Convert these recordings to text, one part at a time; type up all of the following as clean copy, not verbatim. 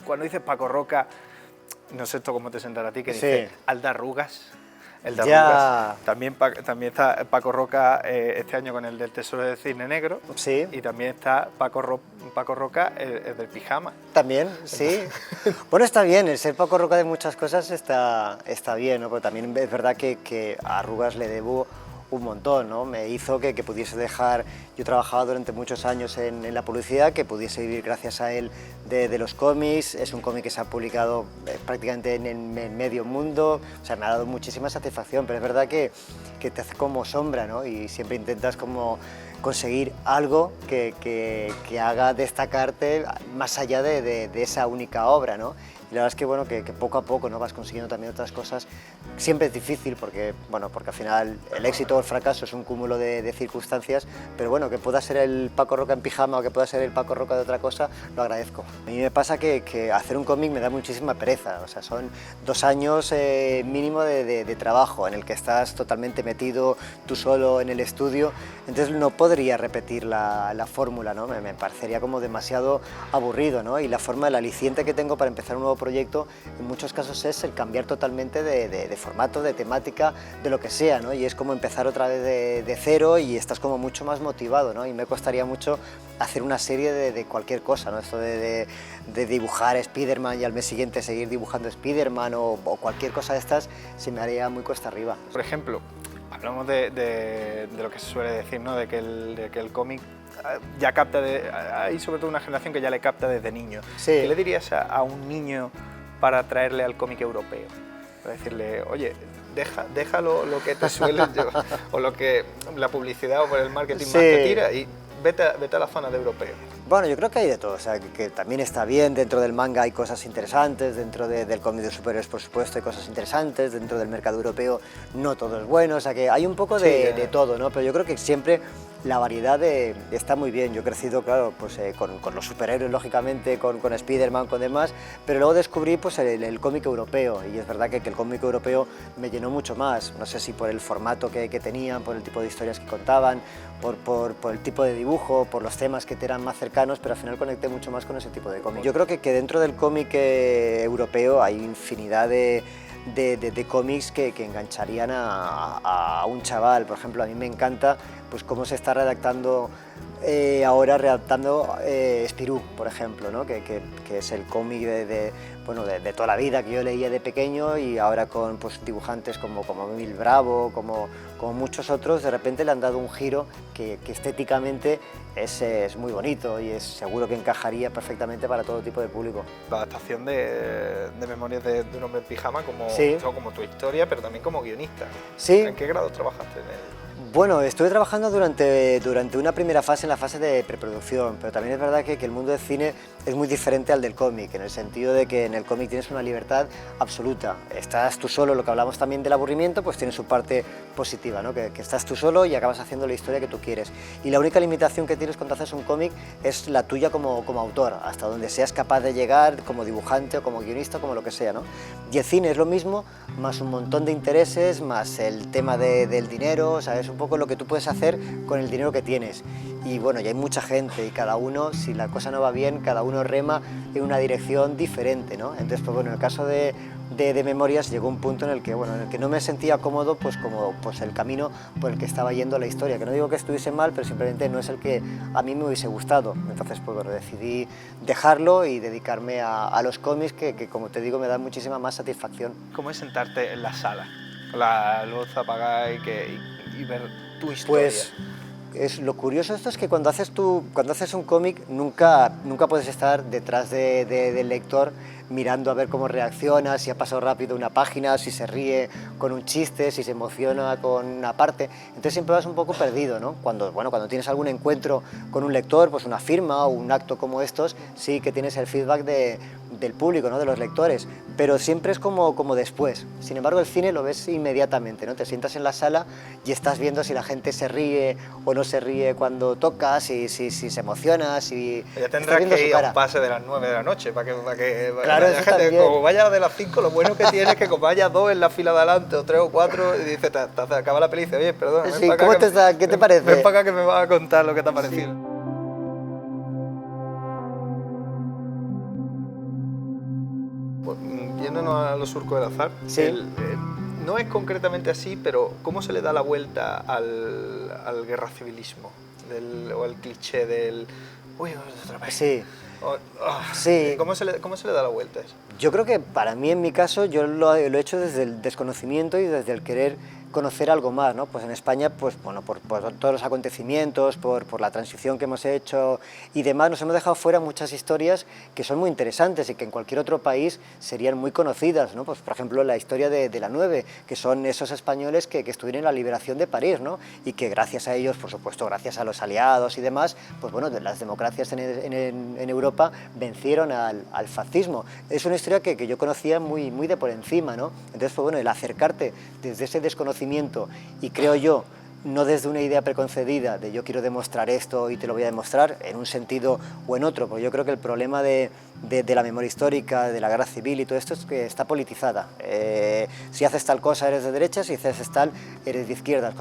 Cuando dices Paco Roca, no sé esto cómo te sentará a ti, que Sí. dice Aldarrugas. El de Ya. Arrugas. También está Paco Roca este año con el del Tesoro del Cisne Negro. Sí. Y también está Paco Roca, el del pijama. También, sí. Bueno, está bien, el ser Paco Roca de muchas cosas está bien, ¿no? Pero también es verdad que a Arrugas le debo un montón, ¿no? Me hizo que pudiese dejar... Yo trabajaba durante muchos años en la publicidad, que pudiese vivir gracias a él de los cómics. Es un cómic que se ha publicado prácticamente en medio mundo. O sea, me ha dado muchísima satisfacción, pero es verdad que te hace como sombra, ¿no? Y siempre intentas como conseguir algo que haga destacarte más allá de esa única obra, ¿no? Y la verdad es que, bueno, que poco a poco, ¿no?, vas consiguiendo también otras cosas. Siempre es difícil porque, bueno, porque al final el éxito o el fracaso es un cúmulo de circunstancias, pero bueno, que pueda ser el Paco Roca en pijama o que pueda ser el Paco Roca de otra cosa, lo agradezco. A mí me pasa que hacer un cómic me da muchísima pereza, o sea, son 2 años mínimo de trabajo en el que estás totalmente metido tú solo en el estudio, entonces no podría repetir la fórmula, ¿no? Me parecería como demasiado aburrido, ¿no? Y la forma, el aliciente que tengo para empezar un nuevo proyecto en muchos casos es el cambiar totalmente de formato, de temática, de lo que sea, ¿no? Y es como empezar otra vez de cero y estás como mucho más motivado, ¿no? Y me costaría mucho hacer una serie de cualquier cosa, ¿no? Esto de dibujar Spider-Man y al mes siguiente seguir dibujando Spider-Man o cualquier cosa de estas se me haría muy cuesta arriba. Por ejemplo, hablamos de lo que se suele decir, ¿no? De que el cómic ya capta, hay sobre todo una generación que ya le capta desde niño. Sí. ¿Qué le dirías a un niño para traerle al cómic europeo? Para decirle, oye, deja lo que te suele o lo que la publicidad o por el marketing Sí. más te tira y vete a la zona de europeo. Bueno, yo creo que hay de todo, o sea, que también está bien, dentro del manga hay cosas interesantes, dentro del cómic de superhéroes, por supuesto, hay cosas interesantes, dentro del mercado europeo no todo es bueno, o sea, que hay un poco de todo, ¿no? Pero yo creo que siempre la variedad está muy bien. Yo he crecido, claro, pues, con los superhéroes, lógicamente, con Spider-Man, con demás, pero luego descubrí pues, el cómic europeo, y es verdad que el cómic europeo me llenó mucho más, no sé si por el formato que tenían, por el tipo de historias que contaban, por el tipo de dibujo, por los temas que te eran más cercanos, pero al final conecté mucho más con ese tipo de cómic. Yo creo que dentro del cómic europeo hay infinidad de cómics que engancharían a un chaval. Por ejemplo, a mí me encanta pues cómo se está redactando ahora Spirou, por ejemplo, ¿no? que es el cómic de toda la vida que yo leía de pequeño, y ahora con pues, dibujantes como Emil Bravo, como muchos otros, de repente le han dado un giro que estéticamente es muy bonito y seguro que encajaría perfectamente para todo tipo de público. La adaptación de Memorias de un hombre en pijama como tu historia, pero también como guionista. Sí. ¿En qué grado trabajaste en él? Bueno, estuve trabajando durante una primera fase, en la fase de preproducción, pero también es verdad que el mundo del cine es muy diferente al del cómic, en el sentido de que en el cómic tienes una libertad absoluta. Estás tú solo, lo que hablamos también del aburrimiento, pues tiene su parte positiva, ¿no? que estás tú solo y acabas haciendo la historia que tú quieres. Y la única limitación que tienes cuando haces un cómic es la tuya como autor, hasta donde seas capaz de llegar como dibujante o como guionista, como lo que sea, ¿no? Y el cine es lo mismo, más un montón de intereses, más el tema del dinero, ¿sabes? Un poco lo que tú puedes hacer con el dinero que tienes. Y bueno, ya hay mucha gente y cada uno, si la cosa no va bien, cada uno rema en una dirección diferente, ¿no? Entonces, pues bueno, en el caso de Memorias llegó un punto en el que no me sentía cómodo como el camino por el que estaba yendo la historia, que no digo que estuviese mal, pero simplemente no es el que a mí me hubiese gustado. Entonces, pues bueno, decidí dejarlo y dedicarme a los cómics que, como te digo, me dan muchísima más satisfacción. ¿Cómo es sentarte en la sala, con la luz apagada y ver tu historia? Pues lo curioso esto es que cuando haces un cómic nunca puedes estar detrás del lector mirando a ver cómo reacciona, si ha pasado rápido una página, si se ríe con un chiste, si se emociona con una parte. Entonces siempre vas un poco perdido, ¿no? Cuando tienes algún encuentro con un lector, pues una firma o un acto como estos, sí que tienes el feedback del público, ¿no? De los lectores, pero siempre es como después. Sin embargo, el cine lo ves inmediatamente, ¿no? Te sientas en la sala y estás viendo si la gente se ríe o no se ríe cuando tocas, si se emociona, si... Ya tendrás que ir a un pase de las 9 de la noche para que claro, la gente, como vaya de las 5, lo bueno que tiene es que como vaya 2 en la fila de adelante o 3 o 4 y dice, te acaba la peli y dice, oye, perdona, sí, ¿qué te parece? Ven para acá que me vas a contar lo que te ha parecido. Sí. Pues, yéndonos a los surcos del azar, Sí. no es concretamente así, pero ¿cómo se le da la vuelta al guerra civilismo? O al cliché del... Uy, otra vez. Sí. Sí. Sí. ¿Cómo se le da la vuelta a eso? Yo creo que para mí, en mi caso, yo lo he hecho desde el desconocimiento y desde el querer conocer algo más, ¿no? Pues en España, pues bueno, por todos los acontecimientos, por la transición que hemos hecho y demás, nos hemos dejado fuera muchas historias que son muy interesantes y que en cualquier otro país serían muy conocidas, ¿no? Pues por ejemplo la historia de la 9, que son esos españoles que estuvieron en la liberación de París, ¿no? Y que gracias a ellos, por supuesto, gracias a los aliados y demás, pues bueno, las democracias en Europa vencieron al fascismo. Es una historia que yo conocía muy de por encima, ¿no? Entonces, pues bueno, el acercarte desde ese desconocimiento y creo yo, no desde una idea preconcebida de yo quiero demostrar esto y te lo voy a demostrar en un sentido o en otro, porque yo creo que el problema de la memoria histórica, de la guerra civil y todo esto es que está politizada. Si haces tal cosa eres de derechas, si haces tal eres de izquierdas,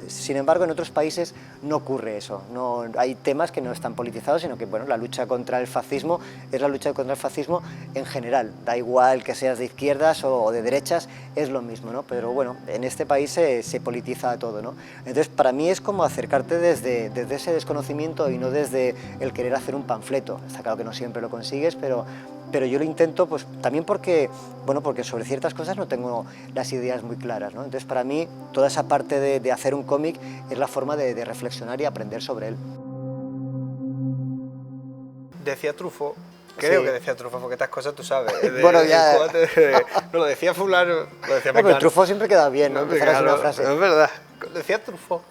sin embargo en otros países no ocurre eso, no, hay temas que no están politizados, sino que bueno, la lucha contra el fascismo es la lucha contra el fascismo en general, da igual que seas de izquierdas o de derechas, es lo mismo, ¿no? Pero bueno, en este país se politiza todo, ¿no? Entonces para mí es como acercarte desde ese desconocimiento y no desde el querer hacer un panfleto. Está claro que no siempre lo consigues, pero yo lo intento pues también porque sobre ciertas cosas no tengo las ideas muy claras, ¿no? Entonces para mí toda esa parte de hacer un cómic es la forma de reflexionar y aprender sobre él. Decía Truffaut, creo Sí. que decía Truffaut, porque estas cosas tú sabes. Bueno, ya. No lo decía fulano, lo decía No, pero Mecano. Truffaut siempre queda bien, ¿no? Empezar así una frase. Es verdad. Decía Truffaut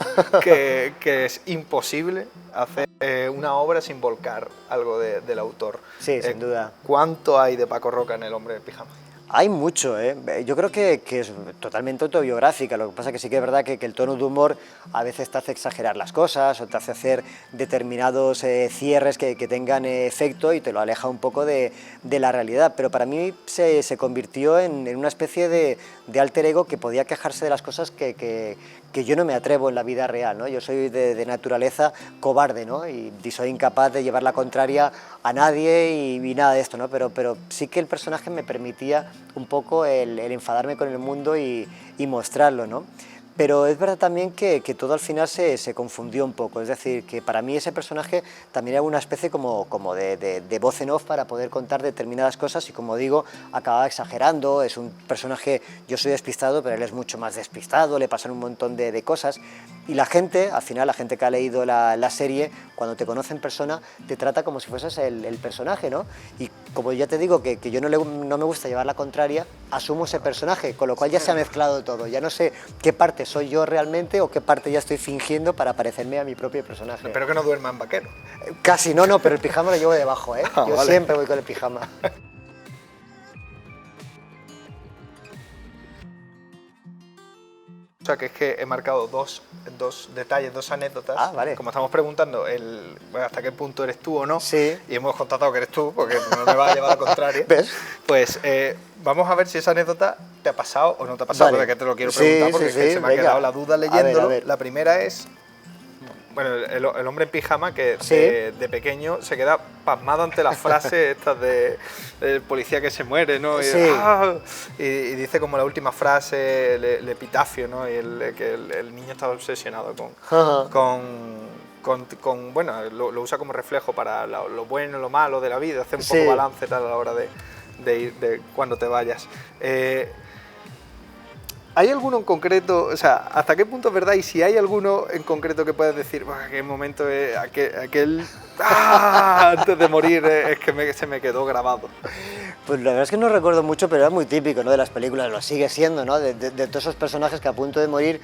que es imposible hacer una obra sin volcar algo del autor. Sí, sin duda. ¿Cuánto hay de Paco Roca en El hombre de pijama? Hay mucho, ¿eh? Yo creo que es totalmente autobiográfica, lo que pasa que sí que es verdad que el tono de humor a veces te hace exagerar las cosas o te hace hacer determinados cierres que tengan efecto y te lo aleja un poco de la realidad, pero para mí se convirtió en una especie de alter ego que podía quejarse de las cosas que yo no me atrevo en la vida real, ¿no? Yo soy de naturaleza cobarde, ¿no? Y soy incapaz de llevar la contraria a nadie y nada de esto, ¿no? Pero sí que el personaje me permitía un poco el enfadarme con el mundo y mostrarlo, ¿no? Pero es verdad también que todo al final se confundió un poco, es decir, que para mí ese personaje también era una especie como de voz en off para poder contar determinadas cosas y, como digo, acababa exagerando. Es un personaje, yo soy despistado, pero él es mucho más despistado, le pasan un montón de cosas y la gente, al final, la gente que ha leído la serie, cuando te conoce en persona, te trata como si fueses el personaje, ¿no? Y como ya te digo que yo no me gusta llevar la contraria, asumo ese personaje, con lo cual ya se ha mezclado todo, ya no sé qué parte soy yo realmente o qué parte ya estoy fingiendo para parecerme a mi propio personaje. Espero que no duerma en vaquero. Casi, no, pero el pijama lo llevo debajo, ¿eh? Yo vale. siempre voy con el pijama. O sea, que es que he marcado dos detalles, dos anécdotas. Ah, vale. Como estamos preguntando bueno, hasta qué punto eres tú o no, Sí. y hemos constatado que eres tú, porque no me vas a llevar a la contraria. ¿Ves? Pues vamos a ver si esa anécdota te ha pasado o no te ha pasado, Vale. porque te lo quiero preguntar, Sí, porque sí, es que sí, se me ha venga. quedado la duda leyéndolo. A ver. La primera es, bueno, el hombre en pijama que Sí. de pequeño se queda pasmado ante las frases estas del policía que se muere, ¿no? Y, Sí. y dice como la última frase, el epitafio, ¿no? Y que el niño estaba obsesionado Ajá. bueno, lo usa como reflejo para lo bueno, lo malo de la vida, hace un Sí. poco balance tal a la hora de cuando te vayas. ¿Hay alguno en concreto, o sea, hasta qué punto es verdad y si hay alguno en concreto que puedas decir, qué momento es aquel antes de morir es que se me quedó grabado? Pues la verdad es que no recuerdo mucho, pero era muy típico, ¿no? De las películas, lo sigue siendo, ¿no? De todos esos personajes que a punto de morir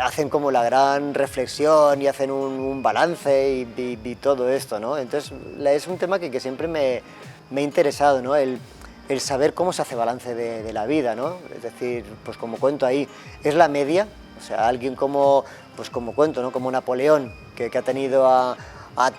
hacen como la gran reflexión y hacen un balance y todo esto, ¿no? Entonces es un tema que siempre me ha interesado, ¿no? El saber cómo se hace balance de la vida, ¿no? Es decir, pues como cuento ahí, es la media, o sea, alguien como cuento, ¿no? Como Napoleón, que ha tenido a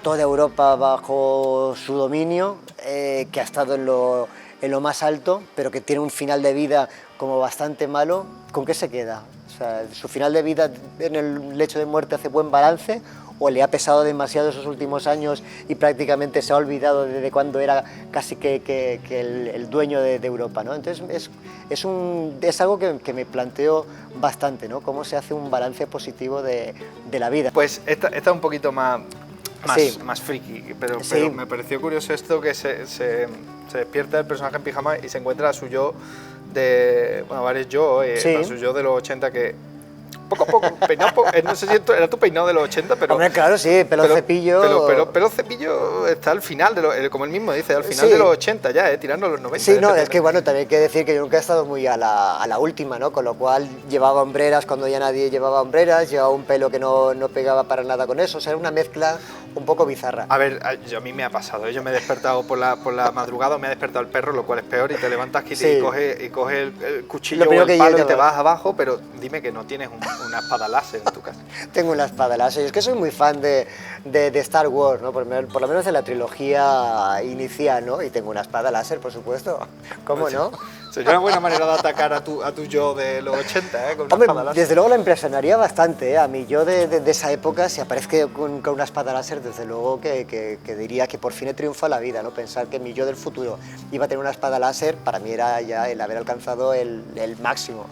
toda Europa bajo su dominio, que ha estado en lo más alto, pero que tiene un final de vida como bastante malo, ¿con qué se queda? O sea, ¿su final de vida en el lecho de muerte hace buen balance o le ha pesado demasiado esos últimos años y prácticamente se ha olvidado de cuando era casi que el dueño de Europa, ¿no? Entonces es algo que me planteo bastante, ¿no? Cómo se hace un balance positivo de la vida. Pues esta es un poquito más friki, pero me pareció curioso esto que se despierta el personaje en pijama y se encuentra a su yo de, bueno, varios yo, a su yo de los 80 que poco a poco, peinado, no sé si era tu peinado de los 80, pero... Hombre, claro, sí, pelo cepillo... Pelo cepillo está al final, como él mismo dice, al final de los 80 ya, tirando a los 90. Sí, no, es que bueno, también hay que decir que yo nunca he estado muy a la última, ¿no? Con lo cual llevaba hombreras cuando ya nadie llevaba hombreras, llevaba un pelo que no pegaba para nada con eso, o sea, era una mezcla un poco bizarra. A ver, a mí me ha pasado, yo me he despertado por la madrugada, me ha despertado el perro, lo cual es peor, y te levantas y coges el cuchillo o el palo y te vas abajo, pero dime que no tienes una espada láser en tu casa. Tengo una espada láser, es que soy muy fan de Star Wars, ¿no? Por lo menos de la trilogía inicial, ¿no? Y tengo una espada láser, por supuesto, ¿cómo no? Sería una buena manera de atacar a tu yo de los 80, ¿eh? Con una espada láser. Desde luego la impresionaría bastante, ¿eh? A mí yo de esa época, si aparezca con una espada láser, desde luego que diría que por fin he triunfado la vida, ¿no? Pensar que mi yo del futuro iba a tener una espada láser, para mí era ya el haber alcanzado el máximo.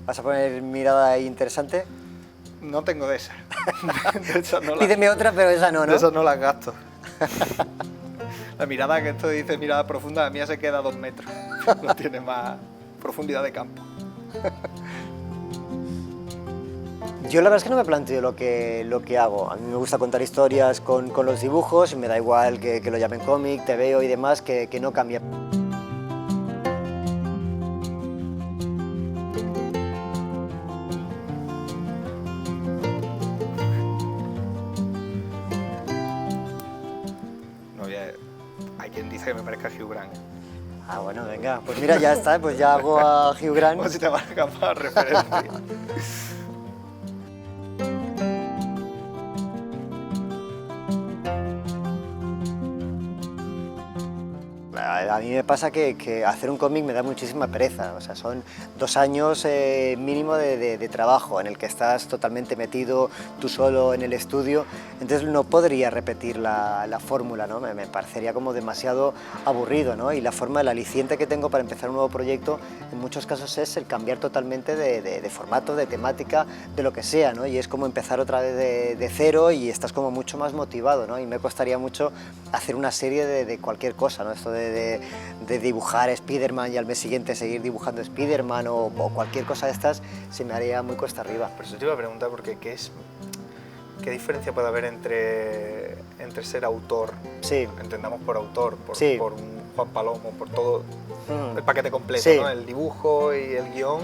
¿Vas a poner mirada interesante? No tengo de esa. De esa no Pídeme otra, pero esa no, ¿no? De esas no las gasto. La mirada que esto dice mirada profunda, la mía se queda a 2 metros. No tiene más profundidad de campo. Yo la verdad es que no me planteo lo que hago. A mí me gusta contar historias con los dibujos, y me da igual que lo llamen cómic, TVO y demás, que no cambia. Hay quien dice que me parezca Hugh Grant. Ah, bueno, venga, pues mira, ya está, pues ya hago a Hugh Grant. Como si te valga más referencia. A mí me pasa que hacer un cómic me da muchísima pereza, o sea, son 2 años mínimo de trabajo en el que estás totalmente metido tú solo en el estudio, entonces no podría repetir la fórmula, ¿no? Me parecería como demasiado aburrido, ¿no? Y la forma, el aliciente que tengo para empezar un nuevo proyecto en muchos casos es el cambiar totalmente de formato, de temática, de lo que sea, ¿no? Y es como empezar otra vez de cero y estás como mucho más motivado, ¿no? Y me costaría mucho hacer una serie de cualquier cosa, ¿no? Esto de dibujar Spider-Man y al mes siguiente seguir dibujando Spider-Man o cualquier cosa de estas se me haría muy cuesta arriba. Por eso te iba a preguntar, porque ¿qué diferencia puede haber entre ser autor, entendamos por autor, por un Juan Palomo, por todo el paquete completo, ¿no? El dibujo y el guión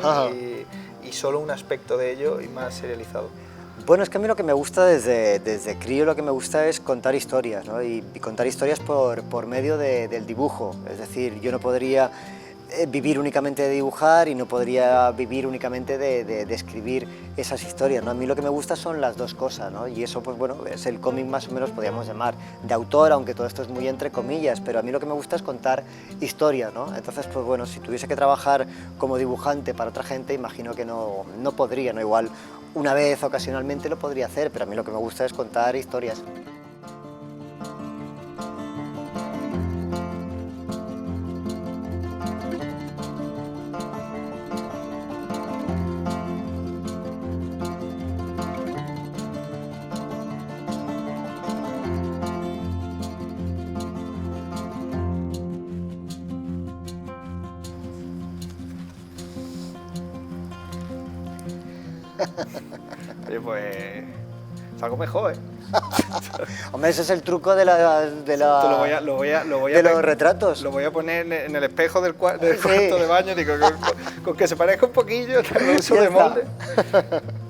y solo un aspecto de ello y más serializado? Bueno, es que a mí lo que me gusta desde crío, lo que me gusta es contar historias, ¿no? Y contar historias por medio del dibujo. Es decir, yo no podría vivir únicamente de dibujar y no podría vivir únicamente de escribir esas historias, ¿no? A mí lo que me gusta son las dos cosas, ¿no? Y eso, pues bueno, es el cómic más o menos, podríamos llamar, de autor, aunque todo esto es muy entre comillas, pero a mí lo que me gusta es contar historias, ¿no? Entonces, pues bueno, si tuviese que trabajar como dibujante para otra gente, imagino que no podría, ¿no? Igual una vez ocasionalmente lo podría hacer, pero a mí lo que me gusta es contar historias. Oye, pues es algo mejor, ¿eh? Hombre, ese es el truco de los retratos. Lo voy a poner en el espejo del cuarto de baño, digo, con que se parezca un poquillo, lo uso de molde.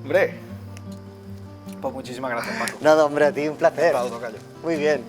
Hombre, pues muchísimas gracias, Paco. Nada, hombre, a ti un placer. Aplaudo, callo. Muy bien.